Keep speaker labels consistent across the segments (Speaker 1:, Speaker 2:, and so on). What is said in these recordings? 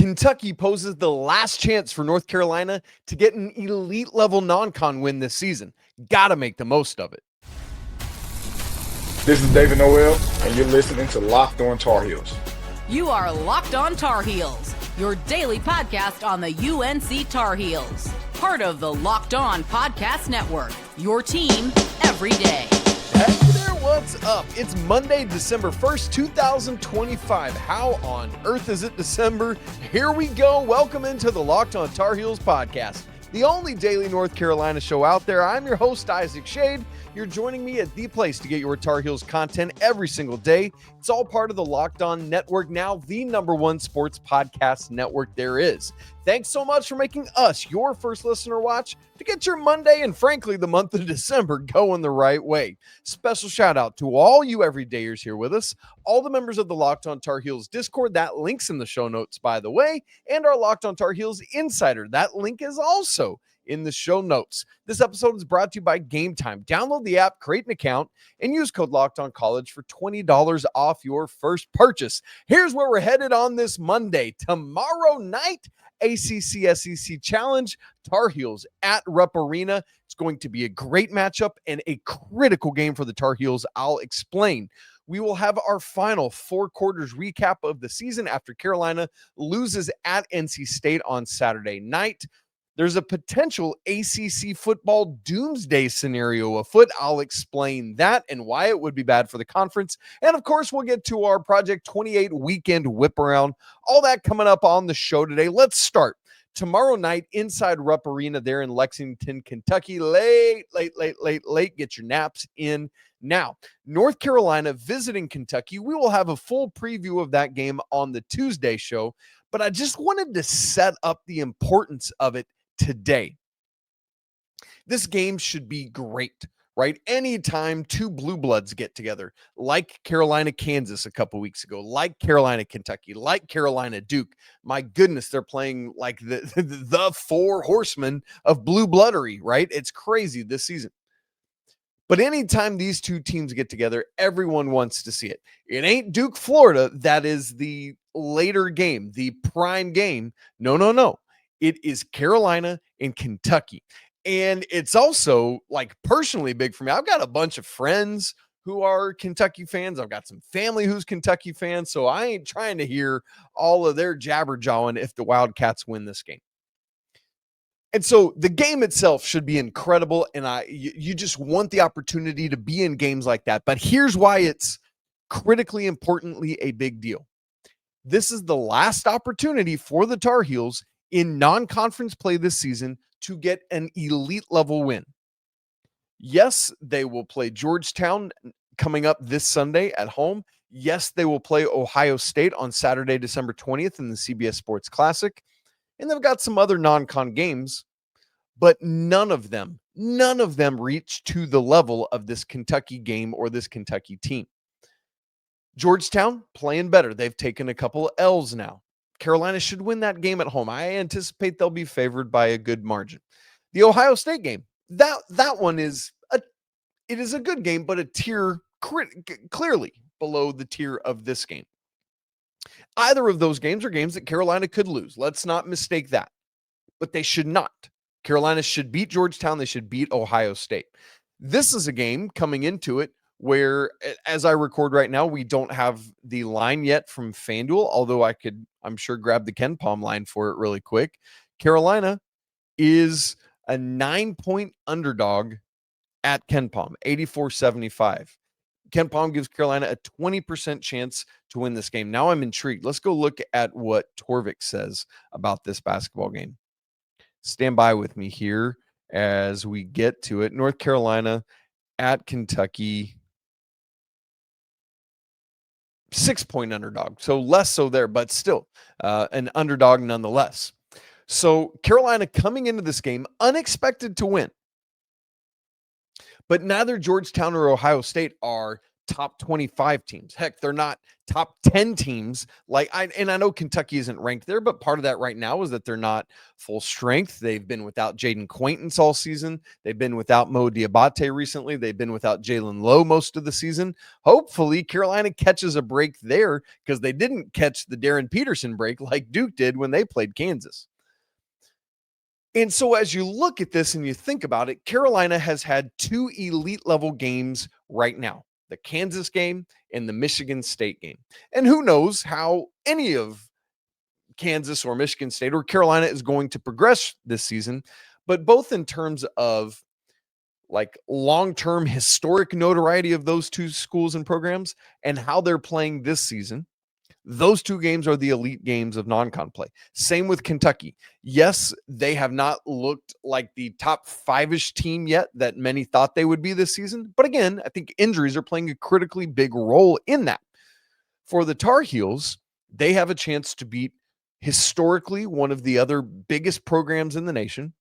Speaker 1: Kentucky poses the last chance for North Carolina to get an elite level non-con win this season. Gotta make the most of it.
Speaker 2: This is David Noel, and you're listening to Locked On Tar Heels.
Speaker 3: You are Locked On Tar Heels, your daily podcast on the UNC Tar Heels. Part of the Locked On Podcast Network, your team every day.
Speaker 1: Hey there, what's up? It's Monday, December 1st, 2025. How on earth is it December? Here we go. Welcome into the Locked On Tar Heels podcast, the only daily North Carolina show out there. I'm your host, Isaac Schade. You're joining me at the place to get your Tar Heels content every single day. It's all part of the Locked On Network, now the #1 sports podcast network there is. Thanks so much for making us your first listener watch to get your Monday and, frankly, the month of December going the right way. Special shout out to all you everydayers here with us, all the members of the Locked On Tar Heels Discord. That link's in the show notes, by the way, and our Locked On Tar Heels Insider. That link is also in the show notes. This episode is brought to you by Game Time. Download the app, create an account, and use code LOCKEDONCollege for $20 off your first purchase. Here's where we're headed on this Monday. Tomorrow night, ACC-SEC Challenge, Tar Heels at Rupp Arena. It's going to be a great matchup and a critical game for the Tar Heels. I'll explain. We will have our final 4 quarters recap of the season after Carolina loses at NC State on Saturday night. There's a potential ACC football doomsday scenario afoot. I'll explain that and why it would be bad for the conference. And of course, we'll get to our Project 28 weekend whip around. All that coming up on the show today. Let's start. Tomorrow night inside Rupp Arena there in Lexington, Kentucky. Late. Get your naps in now. North Carolina visiting Kentucky. We will have a full preview of that game on the Tuesday show, but I just wanted to set up the importance of it today. This game should be great, right? Anytime 2 blue bloods get together, like Carolina, Kansas a couple weeks ago, like Carolina, Kentucky, like Carolina, Duke. My goodness, they're playing like the 4 horsemen of blue bloodery, right? It's crazy this season. But anytime these 2 teams get together, everyone wants to see it. It ain't Duke, Florida. That is the later game, the prime game. No. It is Carolina and Kentucky. And it's also like personally big for me. I've got a bunch of friends who are Kentucky fans. I've got some family who's Kentucky fans. So I ain't trying to hear all of their jabber-jawing if the Wildcats win this game. And so the game itself should be incredible. And you just want the opportunity to be in games like that. But here's why it's critically importantly a big deal. This is the last opportunity for the Tar Heels in non-conference play this season to get an elite level win. Yes, they will play Georgetown coming up this Sunday at home. Yes, they will play Ohio State on Saturday, December 20th in the CBS Sports Classic. And they've got some other non-con games, but none of them reach to the level of this Kentucky game or this Kentucky team. Georgetown playing better. They've taken a couple of L's now. Carolina should win that game at home. I anticipate they'll be favored by a good margin. The Ohio State game, that one is a good game, but a tier clearly below the tier of this game. Either of those games are games that Carolina could lose. Let's not mistake that. But they should not. Carolina should beat Georgetown. They should beat Ohio State. This is a game coming into it where, as I record right now, we don't have the line yet from FanDuel, although I could, I'm sure, grab the KenPom line for it really quick. Carolina is a 9-point underdog at KenPom, 84.75. KenPom gives Carolina a 20% chance to win this game. Now I'm intrigued. Let's go look at what Torvik says about this basketball game. Stand by with me here as we get to it. North Carolina at Kentucky, 6-point underdog. So less so there, but still an underdog nonetheless. So Carolina coming into this game unexpected to win. But neither Georgetown or Ohio State are top 25 teams. Heck, they're not top 10 teams. I know Kentucky isn't ranked there, but part of that right now is that they're not full strength. They've been without Jaden Quaintance all season. They've been without Mo Diabate recently. They've been without Jalen Lowe most of the season. Hopefully Carolina catches a break there, because they didn't catch the Darren Peterson break like Duke did when they played Kansas. And so as you look at this and you think about it, Carolina has had 2 elite level games right now, the Kansas game and the Michigan State game. And who knows how any of Kansas or Michigan State or Carolina is going to progress this season, but both in terms of long-term historic notoriety of those two schools and programs and how they're playing this season, those 2 games are the elite games of non-con play. Same with Kentucky. Yes, they have not looked like the top 5-ish team yet that many thought they would be this season. But again, I think injuries are playing a critically big role in that. For the Tar Heels, they have a chance to beat historically one of the other biggest programs in the nation,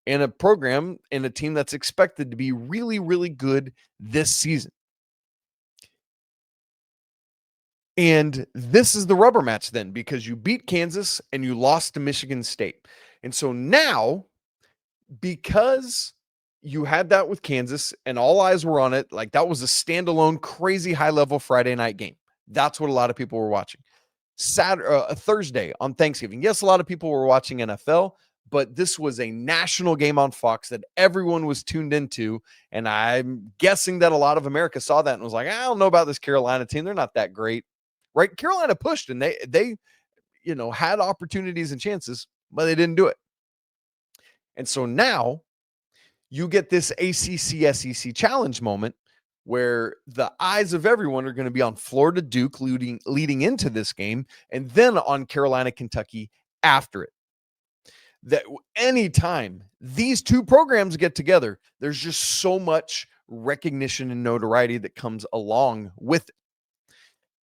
Speaker 1: and a program and a team that's expected to be really, really good this season. And this is the rubber match then, because you beat Kansas and you lost to Michigan State. And so now, because you had that with Kansas and all eyes were on it, that was a standalone, crazy high-level Friday night game. That's what a lot of people were watching. Thursday on Thanksgiving. Yes, a lot of people were watching NFL, but this was a national game on Fox that everyone was tuned into. And I'm guessing that a lot of America saw that and was like, I don't know about this Carolina team. They're not that great. Right? Carolina pushed and they had opportunities and chances, but they didn't do it. And so now you get this ACC-SEC challenge moment where the eyes of everyone are going to be on Florida Duke leading into this game, and then on Carolina Kentucky after it. That anytime these 2 programs get together, there's just so much recognition and notoriety that comes along with it.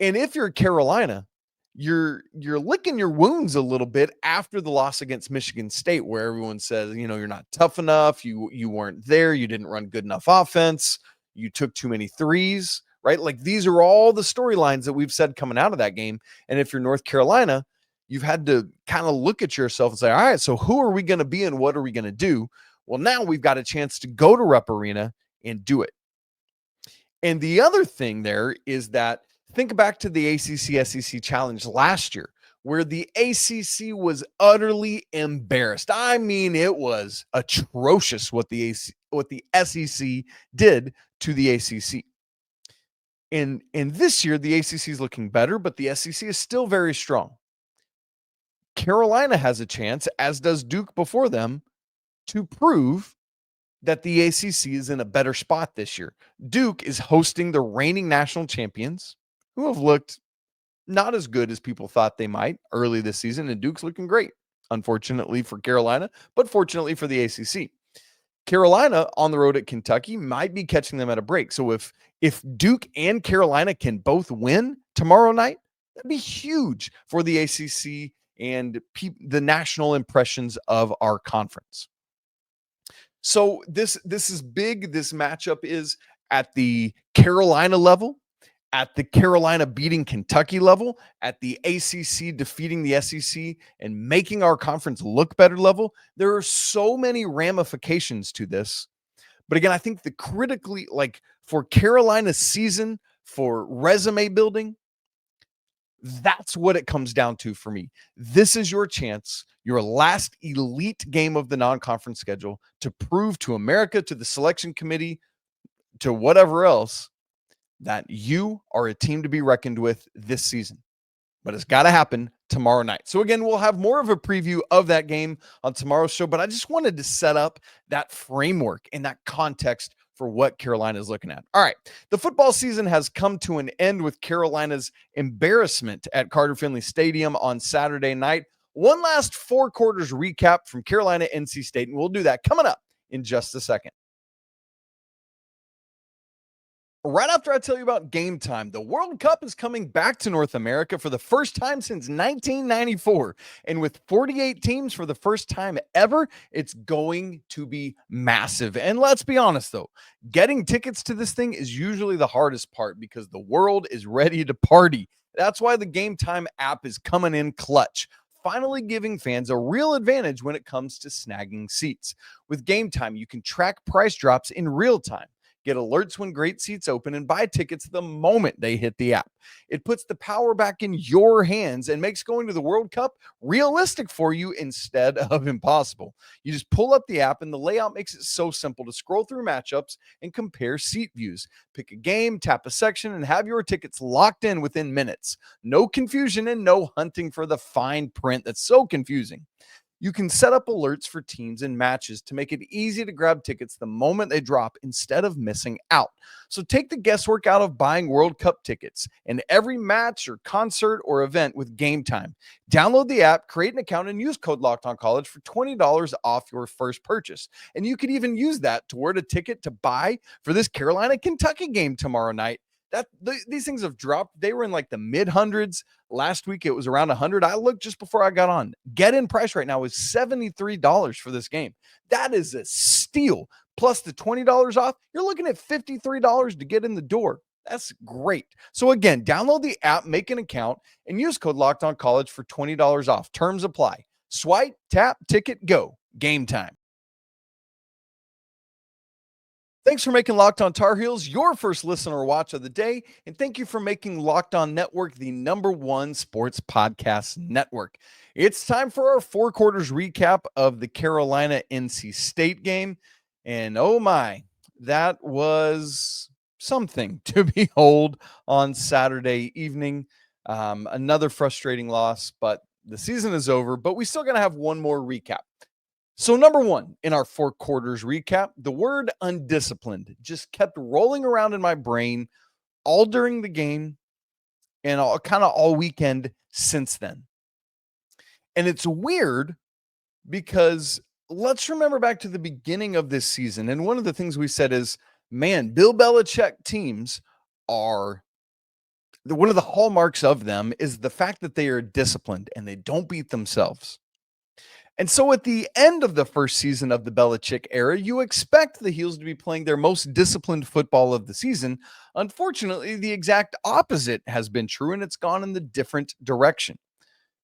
Speaker 1: And if you're Carolina, you're licking your wounds a little bit after the loss against Michigan State, where everyone says, you're not tough enough. You weren't there. You didn't run good enough offense. You took too many threes, right? These are all the storylines that we've said coming out of that game. And if you're North Carolina, you've had to kind of look at yourself and say, all right, so who are we going to be and what are we going to do? Well, now we've got a chance to go to Rupp Arena and do it. And the other thing there is that, think back to the ACC-SEC challenge last year, where the ACC was utterly embarrassed. I mean, it was atrocious what the SEC did to the ACC. And this year, the ACC is looking better, but the SEC is still very strong. Carolina has a chance, as does Duke before them, to prove that the ACC is in a better spot this year. Duke is hosting the reigning national champions, who have looked not as good as people thought they might early this season, and Duke's looking great, unfortunately for Carolina, but fortunately for the ACC. Carolina on the road at Kentucky might be catching them at a break. So if Duke and Carolina can both win tomorrow night, that'd be huge for the ACC and the national impressions of our conference. So this is big. This matchup is at the Carolina level, at the Carolina beating Kentucky level, at the ACC defeating the SEC and making our conference look better level. There are so many ramifications to this. But again, I think the critically, for Carolina's season, for resume building, that's what it comes down to for me. This is your chance, your last elite game of the non-conference schedule, to prove to America, to the selection committee, to whatever else, that you are a team to be reckoned with this season. But it's got to happen tomorrow night. So again, we'll have more of a preview of that game on tomorrow's show, but I just wanted to set up that framework and that context for what Carolina is looking at. All right, the football season has come to an end with Carolina's embarrassment at Carter Finley Stadium on Saturday night. One last 4 quarters recap from Carolina NC State, and we'll do that coming up in just a second. Right after I tell you about Game Time, the World Cup is coming back to North America for the first time since 1994. And with 48 teams for the first time ever, it's going to be massive. And let's be honest, though, getting tickets to this thing is usually the hardest part because the world is ready to party. That's why the Game Time app is coming in clutch, finally giving fans a real advantage when it comes to snagging seats. With Game Time, you can track price drops in real time, get alerts when great seats open, and buy tickets the moment they hit the app. It puts the power back in your hands and makes going to the World Cup realistic for you instead of impossible. You just pull up the app, and the layout makes it so simple to scroll through matchups and compare seat views. Pick a game, tap a section, and have your tickets locked in within minutes. No confusion and no hunting for the fine print that's so confusing. You can set up alerts for teams and matches to make it easy to grab tickets the moment they drop instead of missing out. So take the guesswork out of buying World Cup tickets and every match or concert or event with Game Time. Download the app, create an account, and use code LOCKEDONCollege for $20 off your first purchase. And you could even use that toward a ticket to buy for this Carolina-Kentucky game tomorrow night. These things have dropped. They were in like the mid hundreds. Last week, it was around 100. I looked just before I got on. Get-in price right now is $73 for this game. That is a steal. Plus the $20 off, you're looking at $53 to get in the door. That's great. So again, download the app, make an account, and use code LOCKEDONCollege for $20 off. Terms apply. Swipe, tap, ticket, go. Game Time. Thanks for making Locked On Tar Heels your first listen or watch of the day. And thank you for making Locked On Network the #1 sports podcast network. It's time for our 4 quarters recap of the Carolina NC State game. And oh my, that was something to behold on Saturday evening. Another frustrating loss, but the season is over. But we still going to have one more recap. So number 1 in our 4 quarters recap, the word undisciplined just kept rolling around in my brain all during the game and all weekend since then. And it's weird because let's remember back to the beginning of this season. And one of the things we said is, man, Bill Belichick teams are, one of the hallmarks of them is the fact that they are disciplined and they don't beat themselves. And so at the end of the first season of the Belichick era, you expect the Heels to be playing their most disciplined football of the season. Unfortunately, the exact opposite has been true, and it's gone in the different direction.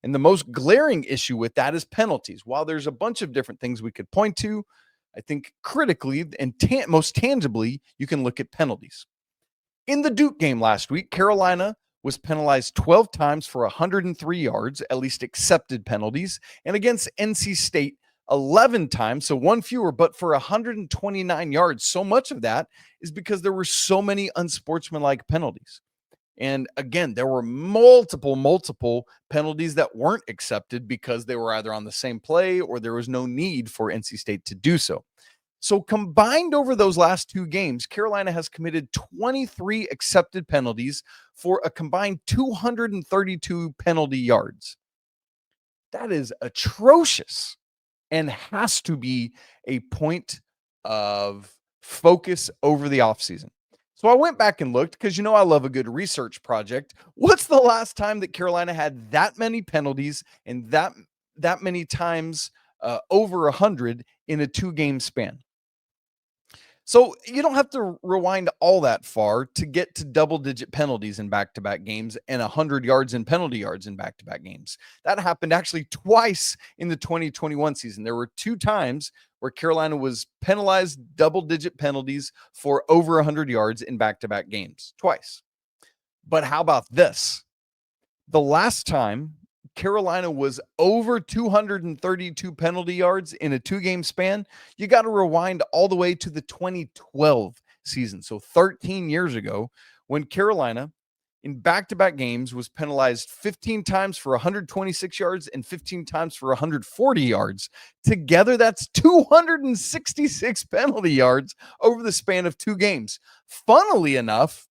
Speaker 1: And the most glaring issue with that is penalties. While there's a bunch of different things we could point to, I think critically and most tangibly, you can look at penalties. In the Duke game last week, Carolina was penalized 12 times for 103 yards, at least accepted penalties, and against NC State 11 times, so one fewer, but for 129 yards. So much of that is because there were so many unsportsmanlike penalties. And again, there were multiple penalties that weren't accepted because they were either on the same play or there was no need for NC State to do so. So combined over those last 2 games, Carolina has committed 23 accepted penalties for a combined 232 penalty yards. That is atrocious and has to be a point of focus over the offseason. So I went back and looked because, I love a good research project. What's the last time that Carolina had that many penalties and that many times over 100 in a 2-game span? So you don't have to rewind all that far to get to double-digit penalties in back-to-back games and 100 yards in penalty yards in back-to-back games. That happened actually twice in the 2021 season. There were 2 times where Carolina was penalized double-digit penalties for over 100 yards in back-to-back games. Twice. But how about this? The last time Carolina was over 232 penalty yards in a 2-game span, you got to rewind all the way to the 2012 season. So 13 years ago, when Carolina in back-to-back games was penalized 15 times for 126 yards and 15 times for 140 yards. Together, that's 266 penalty yards over the span of 2 games. Funnily enough,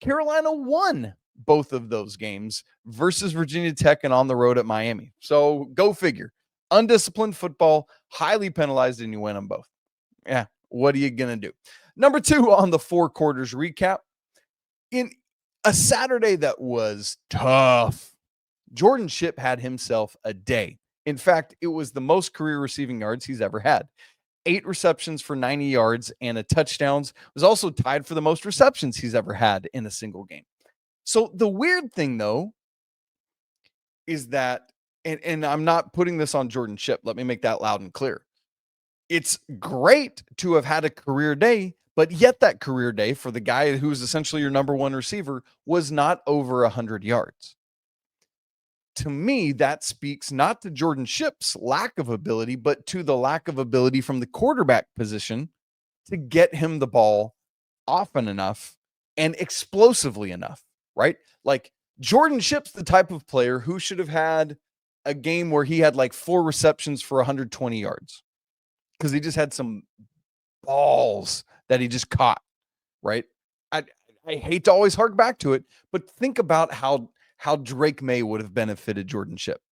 Speaker 1: Carolina won both of those games versus Virginia Tech and on the road at Miami. So go figure. Undisciplined football, highly penalized, and you win them both. Yeah, what are you going to do? Number 2 on the 4 quarters recap. In a Saturday that was tough, Jordan Shipp had himself a day. In fact, it was the most career receiving yards he's ever had. 8 receptions for 90 yards and a touchdowns. Was also tied for the most receptions he's ever had in a single game. So the weird thing, though, is that, and I'm not putting this on Jordan Shipp. Let me make that loud and clear. It's great to have had a career day, but yet that career day for the guy who's essentially your number one receiver was not over 100 yards. To me, that speaks not to Jordan Shipp's lack of ability, but to the lack of ability from the quarterback position to get him the ball often enough and explosively enough, right? Like Jordan Shipp's the type of player who should have had a game where he had like 4 receptions for 120 yards because he just had some balls that he just caught, right? I hate to always hark back to it, but think about how Drake May would have benefited Jordan Shipp.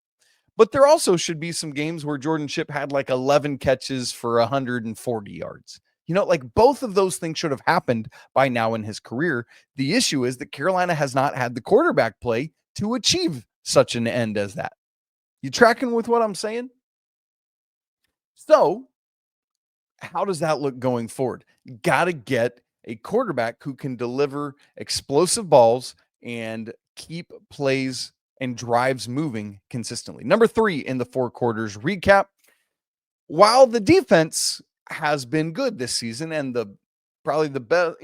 Speaker 1: But there also should be some games where Jordan Shipp had like 11 catches for 140 yards. You know, like both of those things should have happened by now in his career. The issue is that Carolina has not had the quarterback play to achieve such an end as that. You tracking with what I'm saying? So, how does that look going forward? You got to get a quarterback who can deliver explosive balls and keep plays and drives moving consistently. Number 3 in the 4 quarters recap. While the defense has been good this season and probably the best,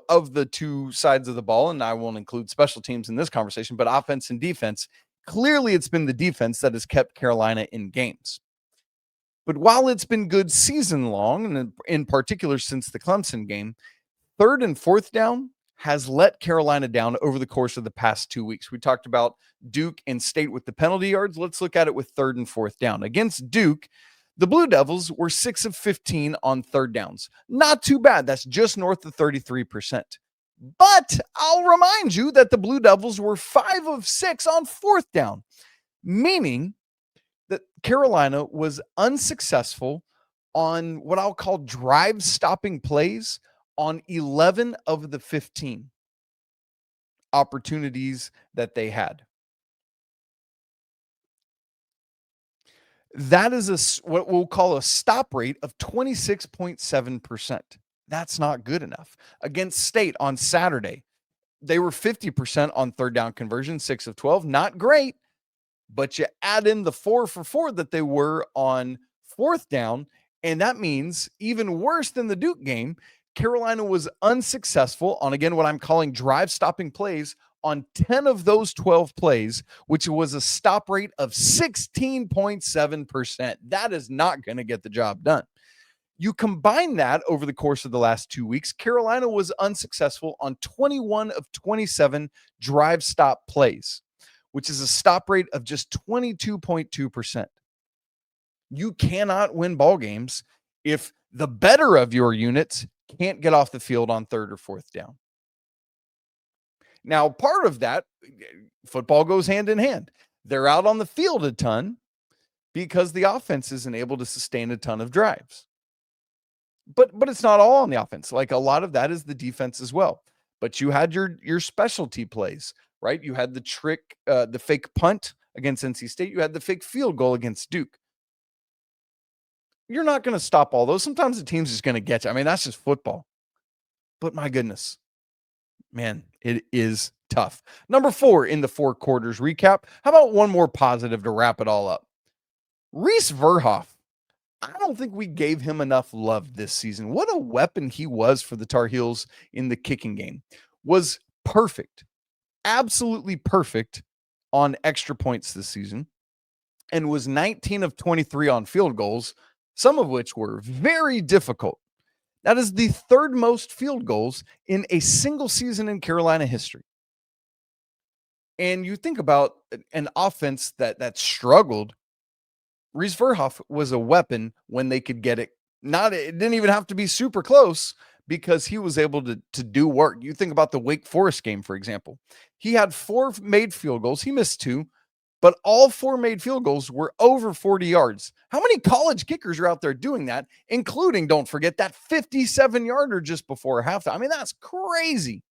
Speaker 1: of the two sides of the ball, and I won't include special teams in this conversation, but offense and defense, clearly it's been the defense that has kept Carolina in games. But while it's been good season long, and in particular since the Clemson game, 3rd and 4th down has let Carolina down over the course of the past 2 weeks. We talked about Duke and State with the penalty yards. Let's look at it with 3rd and 4th down. Against Duke, the Blue Devils were 6 of 15 on 3rd downs. Not too bad. That's just north of 33%. But I'll remind you that the Blue Devils were 5 of 6 on 4th down, meaning that Carolina was unsuccessful on what I'll call drive-stopping plays on 11 of the 15 opportunities that they had. That is what we'll call a stop rate of 26.7%. That's not good enough. Against State on Saturday, they were 50% on 3rd down conversion, 6 of 12. Not great, but you add in the 4 for 4 that they were on 4th down, and that means even worse than the Duke game, Carolina was unsuccessful on, again, what I'm calling drive-stopping plays on 10 of those 12 plays, which was a stop rate of 16.7%. That is not going to get the job done. You combine that over the course of the last 2 weeks, Carolina was unsuccessful on 21 of 27 drive stop plays, which is a stop rate of just 22.2%. You cannot win ball games if the better of your units can't get off the field on 3rd or 4th down. Now, part of that, football goes hand in hand. They're out on the field a ton because the offense isn't able to sustain a ton of drives. But it's not all on the offense. Like a lot of that is the defense as well. But you had your specialty plays, right? You had the trick, the fake punt against NC State. You had the fake field goal against Duke. You're not going to stop all those. Sometimes the team's just going to get you. I mean, that's just football. But my goodness, man, it is tough. Number 4 in the 4 quarters recap. How about one more positive to wrap it all up? Rece Verhoff. I don't think we gave him enough love this season. What a weapon he was for the Tar Heels in the kicking game. Was perfect. Absolutely perfect on extra points this season. And was 19 of 23 on field goals, some of which were very difficult. That is the 3rd most field goals in a single season in Carolina history. And you think about an offense that struggled. Rece Verhoff was a weapon when they could get it. It didn't even have to be super close because he was able to do work. You think about the Wake Forest game, for example. He had 4 made field goals. He missed 2, but all 4 made field goals were over 40 yards. How many college kickers are out there doing that, including, don't forget, that 57-yarder just before halftime? I mean, that's crazy.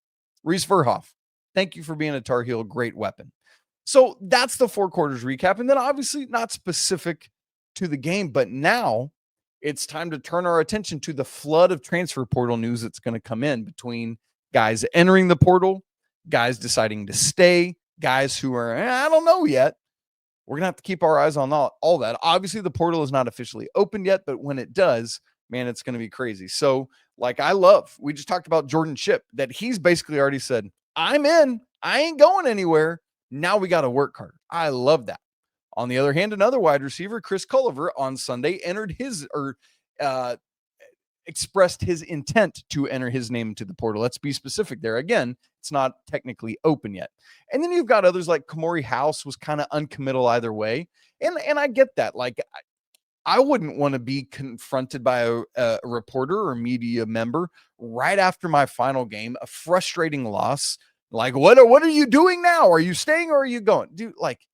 Speaker 1: Rece Verhoff, Thank you for being a Tar Heel. Great weapon. So that's the 4 quarters recap. And then obviously not specific to the game, but now it's time to turn our attention to the flood of transfer portal news that's going to come in between guys entering the portal, guys deciding to stay, guys who are, I don't know yet. We're going to have to keep our eyes on all that. Obviously, the portal is not officially open yet, but when it does, man, it's going to be crazy. So, like, we just talked about Jordan Shipp, that he's basically already said, I'm in. I ain't going anywhere. Now we got to work hard. I love that. On the other hand, another wide receiver, Chris Culliver, on Sunday expressed his intent to enter his name into the portal. Let's be specific there. Again, it's not technically open yet. And then you've got others like Kamori House was kind of uncommittal either way. And I get that. Like, I wouldn't want to be confronted by a reporter or media member right after my final game, a frustrating loss. Like, what are you doing now? Are you staying or are you going? Dude, like,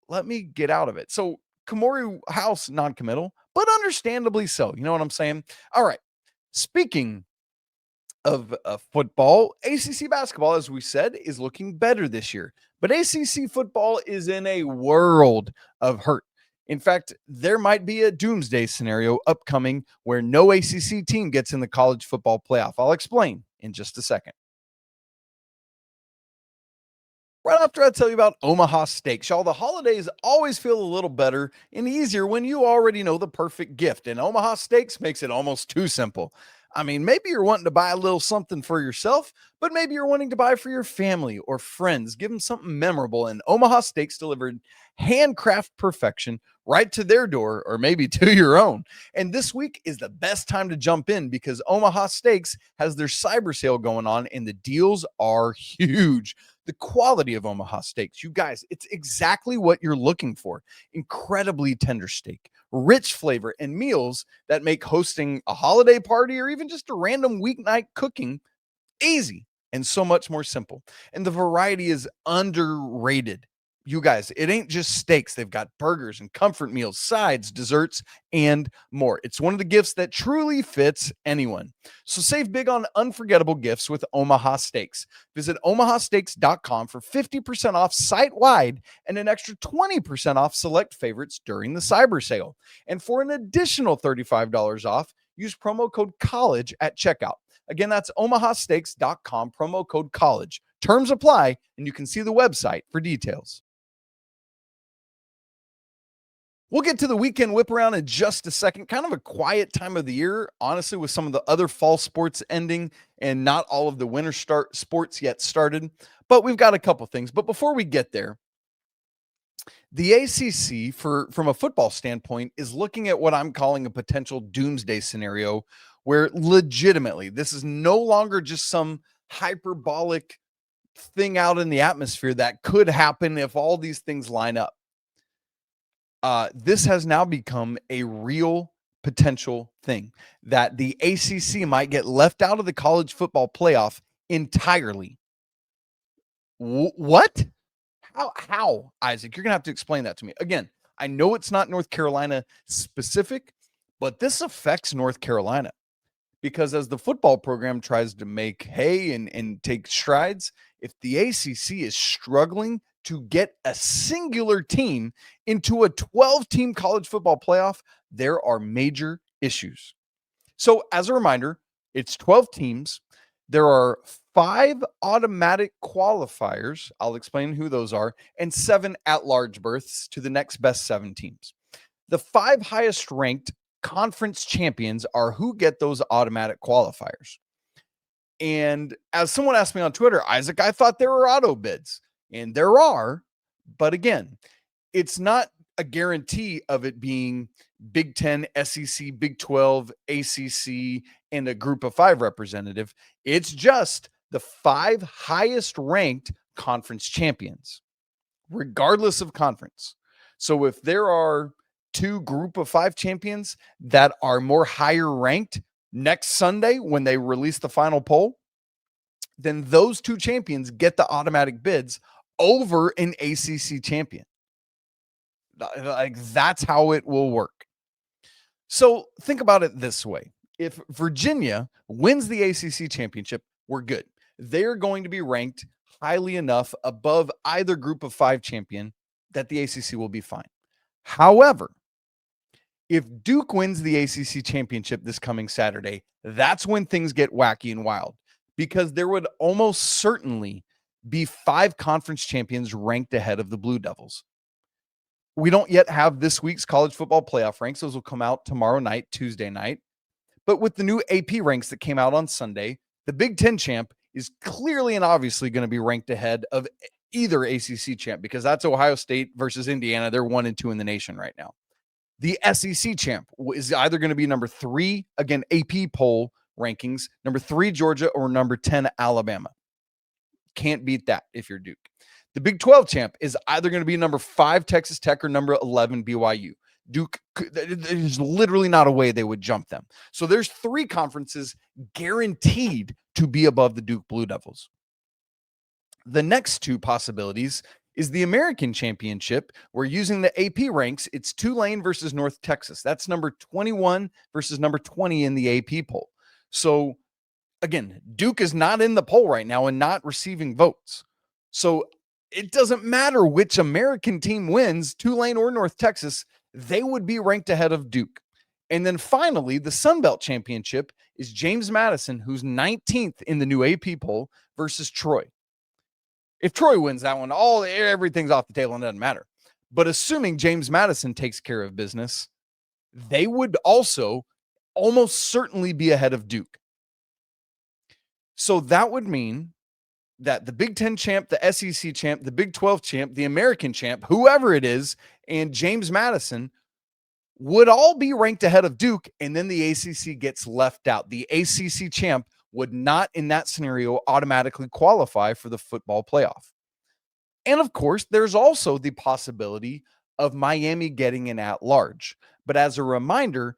Speaker 1: let me get out of it. So Kamori House, non-committal, but understandably so. You know what I'm saying? All right. Speaking of football, ACC basketball, as we said, is looking better this year. But ACC football is in a world of hurt. In fact, there might be a doomsday scenario upcoming where no ACC team gets in the college football playoff. I'll explain in just a second. Right after I tell you about Omaha Steaks, y'all, the holidays always feel a little better and easier when you already know the perfect gift, and Omaha Steaks makes it almost too simple. I mean, maybe you're wanting to buy a little something for yourself, but maybe you're wanting to buy for your family or friends. Give them something memorable, and Omaha Steaks delivered handcraft perfection right to their door or maybe to your own. And this week is the best time to jump in because Omaha Steaks has their cyber sale going on, and the deals are huge. The quality of Omaha Steaks, you guys, it's exactly what you're looking for. Incredibly tender steak, rich flavor, and meals that make hosting a holiday party or even just a random weeknight cooking easy and so much more simple. And the variety is underrated. You guys, it ain't just steaks. They've got burgers and comfort meals, sides, desserts, and more. It's one of the gifts that truly fits anyone. So save big on unforgettable gifts with Omaha Steaks. Visit omahasteaks.com for 50% off site-wide and an extra 20% off select favorites during the cyber sale. And for an additional $35 off, use promo code COLLEGE at checkout. Again, that's omahasteaks.com, promo code COLLEGE. Terms apply, and you can see the website for details. We'll get to the weekend whip around in just a second. Kind of a quiet time of the year, honestly, with some of the other fall sports ending and not all of the winter sports yet started. But we've got a couple things. But before we get there, the ACC, from a football standpoint, is looking at what I'm calling a potential doomsday scenario where legitimately this is no longer just some hyperbolic thing out in the atmosphere that could happen if all these things line up. This has now become a real potential thing that the ACC might get left out of the college football playoff entirely. What? How, Isaac? You're going to have to explain that to me. Again, I know it's not North Carolina specific, but this affects North Carolina because as the football program tries to make hay and take strides, if the ACC is struggling to get a singular team into a 12-team college football playoff, there are major issues. So as a reminder, it's 12 teams. There are 5 automatic qualifiers. I'll explain who those are, and 7 at-large berths to the next best 7 teams. The 5 highest ranked conference champions are who get those automatic qualifiers. And as someone asked me on Twitter, Isaac, I thought there were auto bids. And there are, but again, it's not a guarantee of it being Big 10, SEC, Big 12, ACC, and a group of 5 representative. It's just the 5 highest ranked conference champions, regardless of conference. So if there are 2 group of 5 champions that are more higher ranked next Sunday when they release the final poll, then those 2 champions get the automatic bids over an ACC champion. Like, that's how it will work. So think about it this way. If Virginia wins the ACC championship, we're good. they're going to be ranked highly enough above either group of 5 champion that the ACC will be fine. However, if Duke wins the ACC championship this coming Saturday, that's when things get wacky and wild, because there would almost certainly be 5 conference champions ranked ahead of the Blue Devils. We don't yet have this week's college football playoff ranks. Those will come out tomorrow night, Tuesday night. But with the new AP ranks that came out on Sunday, the Big Ten champ is clearly and obviously going to be ranked ahead of either ACC champ, because that's Ohio State versus Indiana. They're 1 and 2 in the nation right now. The SEC champ is either going to be number 3, again, AP poll rankings, number 3 Georgia, or number 10 Alabama. Can't beat that if you're Duke. The Big 12 champ is either going to be number 5 Texas Tech or number 11 BYU. Duke, there's literally not a way they would jump them. So there's 3 conferences guaranteed to be above the Duke Blue Devils. The next 2 possibilities is the American Championship. We're using the AP ranks. It's Tulane versus North Texas. That's number 21 versus number 20 in the AP poll. So again, Duke is not in the poll right now and not receiving votes. So it doesn't matter which American team wins, Tulane or North Texas, they would be ranked ahead of Duke. And then finally, the Sun Belt Championship is James Madison, who's 19th in the new AP poll, versus Troy. If Troy wins that one, everything's off the table and doesn't matter. But assuming James Madison takes care of business, they would also almost certainly be ahead of Duke. So that would mean that the Big Ten champ, the SEC champ, the Big 12 champ, the American champ, whoever it is, and James Madison would all be ranked ahead of Duke, and then the ACC gets left out. The ACC champ would not, in that scenario, automatically qualify for the football playoff. And of course, there's also the possibility of Miami getting an at-large. But as a reminder,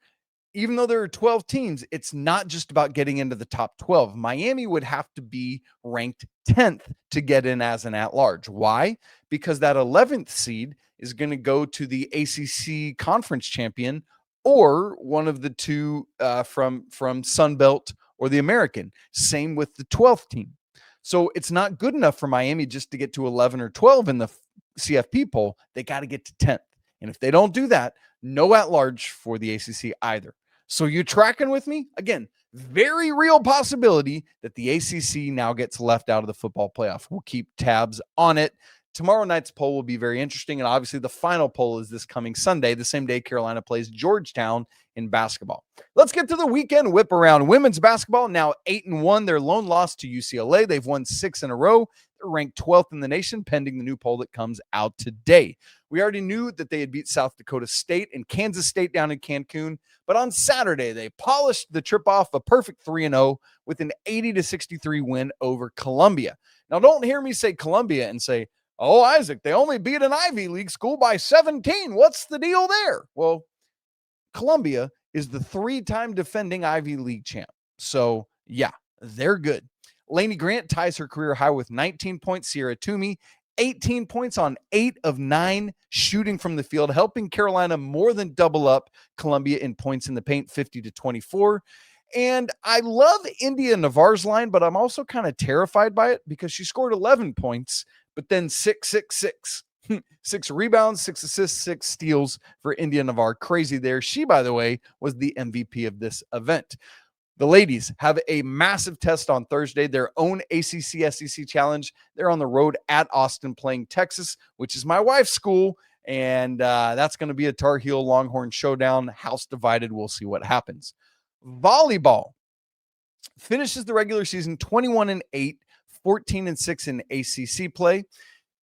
Speaker 1: even though there are 12 teams, it's not just about getting into the top 12. Miami would have to be ranked 10th to get in as an at-large. Why? Because that 11th seed is going to go to the ACC conference champion or one of the 2 from Sun Belt or the American. Same with the 12th team. So it's not good enough for Miami just to get to 11 or 12 in the CFP poll. They got to get to 10th. And if they don't do that, no at-large for the ACC either. So you tracking with me? Again, very real possibility that the ACC now gets left out of the football playoff. We'll keep tabs on it. Tomorrow night's poll will be very interesting. And obviously the final poll is this coming Sunday, the same day Carolina plays Georgetown in basketball. Let's get to the weekend whip around. Women's basketball now 8-1. Their lone loss to UCLA. They've won 6 in a row. They're ranked 12th in the nation, pending the new poll that comes out today. We already knew that they had beat South Dakota State and Kansas State down in Cancun, but on Saturday, they polished the trip off a perfect 3-0 with an 80-63 win over Columbia. Now, don't hear me say Columbia and say, oh, Isaac, they only beat an Ivy League school by 17. What's the deal there? Well, Columbia is the 3-time defending Ivy League champ. So, yeah, they're good. Lainey Grant ties her career high with 19 points. Sierra Toomey, 18 points on 8 of 9 shooting from the field, helping Carolina more than double up Columbia in points in the paint, 50-24. And I love India Navarre's line, but I'm also kind of terrified by it because she scored 11 points, but then 6. 6 rebounds, 6 assists, 6 steals for India Navarre. Crazy there. She, by the way, was the MVP of this event. The ladies have a massive test on Thursday, their own ACC-SEC challenge. They're on the road at Austin playing Texas, which is my wife's school, and that's going to be a Tar Heel Longhorn showdown. House divided. We'll see what happens. Volleyball finishes the regular season 21-8, 14-6 in ACC play.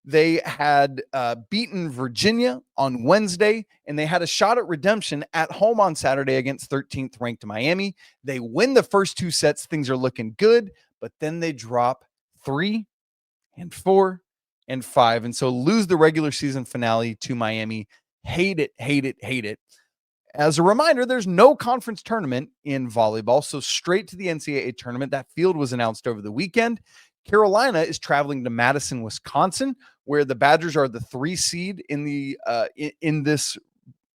Speaker 1: They had beaten Virginia on Wednesday, and they had a shot at redemption at home on Saturday against 13th ranked Miami. They win the first 2 sets. Things are looking good, but then they drop 3 and 4 and 5, and so lose the regular season finale to Miami. Hate it. As a reminder, there's no conference tournament in volleyball, so straight to the NCAA tournament. That field was announced over the weekend. Carolina is traveling to Madison, Wisconsin, where the Badgers are the 3 seed in the in this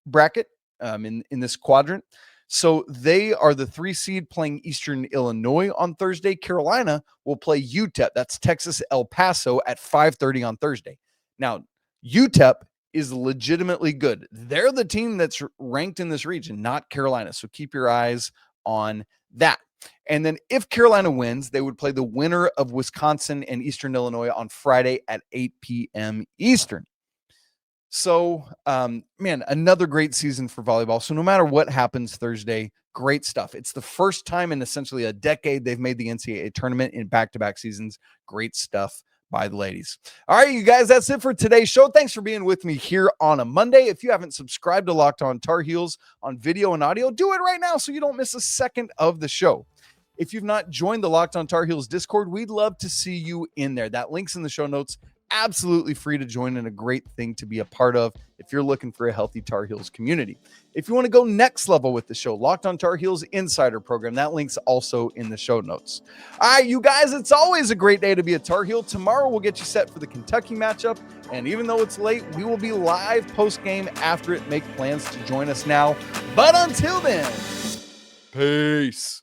Speaker 1: bracket, in this quadrant. So they are the 3 seed playing Eastern Illinois on Thursday. Carolina will play UTEP. That's Texas El Paso at 5:30 on Thursday. Now, UTEP is legitimately good. They're the team that's ranked in this region, not Carolina. So keep your eyes on that. And then if Carolina wins, they would play the winner of Wisconsin and Eastern Illinois on Friday at 8 p.m. Eastern. So, man, another great season for volleyball. So no matter what happens Thursday, great stuff. It's the first time in essentially a decade they've made the NCAA tournament in back-to-back seasons. Great stuff by the ladies. All right, you guys, that's it for today's show. Thanks for being with me here on a Monday. If you haven't subscribed to Locked On Tar Heels on video and audio, do it right now so you don't miss a second of the show. If you've not joined the Locked On Tar Heels Discord, we'd love to see you in there. That link's in the show notes. Absolutely free to join and a great thing to be a part of if you're looking for a healthy Tar Heels community. If you want to go next level with the show, Locked On Tar Heels Insider Program, that link's also in the show notes. All right, you guys, it's always a great day to be a Tar Heel. Tomorrow we'll get you set for the Kentucky matchup, and even though it's late, we will be live post-game after it. Make plans to join us now. But until then, peace.